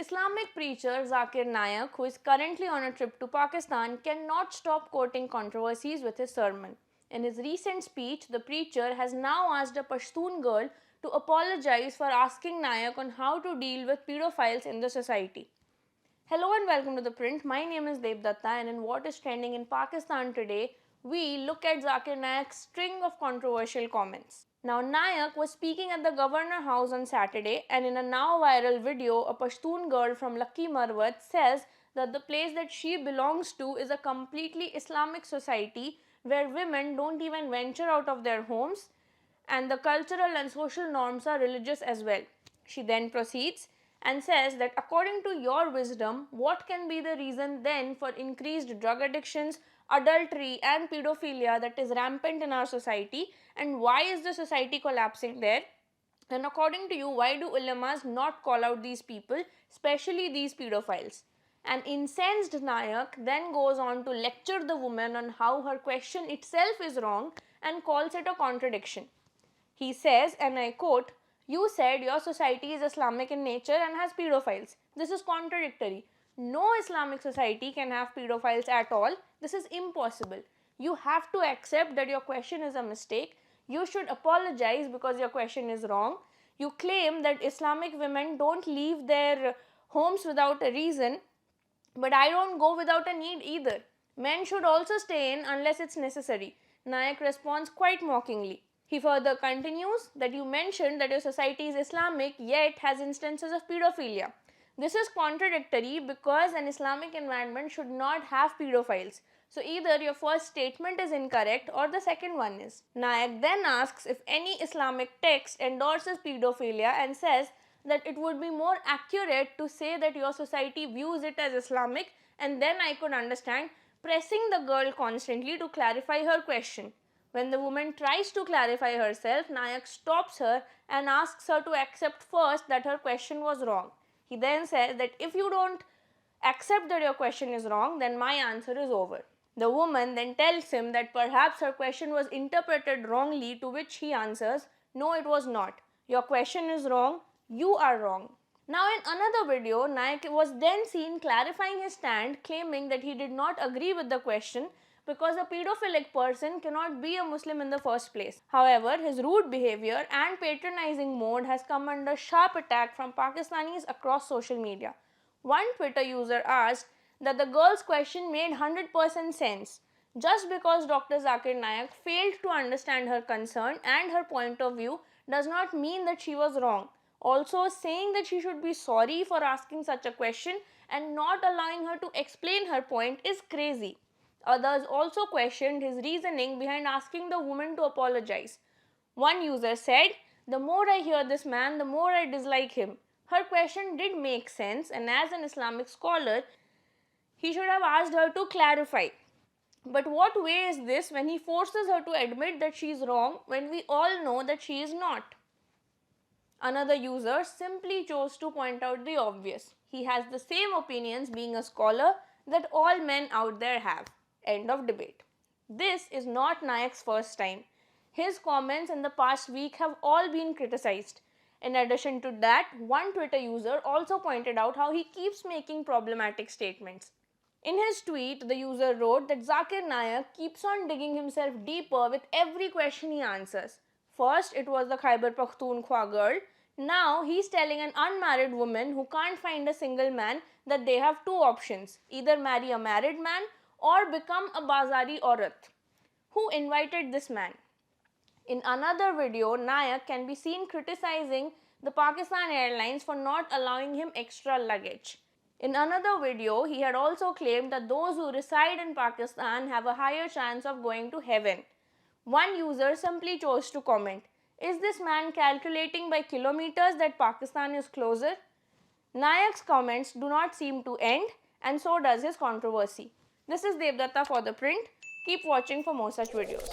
Islamic preacher Zakir Naik, who is currently on a trip to Pakistan, cannot stop quoting controversies with his sermon. In his recent speech, the preacher has now asked a Pashtun girl to apologize for asking Naik on how to deal with pedophiles in the society. Hello and welcome to The Print. My name is Devdatta, and in what is trending in Pakistan today, we look at Zakir Naik's string of controversial comments. Now, Naik was speaking at the Governor House on Saturday, and in a now viral video, a Pashtun girl from Lucky Marwat says that the place that she belongs to is a completely Islamic society where women don't even venture out of their homes, and the cultural and social norms are religious as well. She then proceeds and says that according to your wisdom, what can be the reason then for increased drug addictions, adultery and pedophilia that is rampant in our society, and why is the society collapsing there? And according to you, why do ulamas not call out these people, especially these pedophiles? An incensed Naik then goes on to lecture the woman on how her question itself is wrong and calls it a contradiction. He says, and I quote, "You said your society is Islamic in nature and has pedophiles. This is contradictory. No Islamic society can have pedophiles at all. This is impossible. You have to accept that your question is a mistake. You should apologize because your question is wrong. You claim that Islamic women don't leave their homes without a reason, but I don't go without a need either. Men should also stay in unless it's necessary." Naik responds quite mockingly. He further continues that you mentioned that your society is Islamic yet has instances of pedophilia. This is contradictory because an Islamic environment should not have pedophiles. So either your first statement is incorrect or the second one is. Naik then asks if any Islamic text endorses pedophilia and says that it would be more accurate to say that your society views it as Islamic, and then I could understand, pressing the girl constantly to clarify her question. When the woman tries to clarify herself, Naik stops her and asks her to accept first that her question was wrong. He then says that if you don't accept that your question is wrong, then my answer is over. The woman then tells him that perhaps her question was interpreted wrongly, to which he answers, "No, it was not. Your question is wrong. You are wrong." Now, in another video, Naik was then seen clarifying his stand, claiming that he did not agree with the question because a pedophilic person cannot be a Muslim in the first place. However, his rude behavior and patronizing mode has come under sharp attack from Pakistanis across social media. One Twitter user asked that the girl's question made 100% sense. Just because Dr. Zakir Naik failed to understand her concern and her point of view does not mean that she was wrong. Also, saying that she should be sorry for asking such a question and not allowing her to explain her point is crazy. Others also questioned his reasoning behind asking the woman to apologize. One user said, "The more I hear this man, the more I dislike him. Her question did make sense, and as an Islamic scholar, he should have asked her to clarify. But what way is this when he forces her to admit that she is wrong when we all know that she is not?" Another user simply chose to point out the obvious. He has the same opinions, being a scholar, that all men out there have. End of debate. This is not Naik's first time. His comments in the past week have all been criticized. In addition to that, one Twitter user also pointed out how he keeps making problematic statements. In his tweet, the user wrote that Zakir Naik keeps on digging himself deeper with every question he answers. First, it was the Khyber Pakhtunkhwa girl. Now, he's telling an unmarried woman who can't find a single man that they have two options: either marry a married man or become a Bazari Aurat. Who invited this man? In another video, Naik can be seen criticizing the Pakistan Airlines for not allowing him extra luggage. In another video, he had also claimed that those who reside in Pakistan have a higher chance of going to heaven. One user simply chose to comment, "Is this man calculating by kilometers that Pakistan is closer?" Naik's comments do not seem to end, and so does his controversy. This is Devdatta for The Print. Keep watching for more such videos.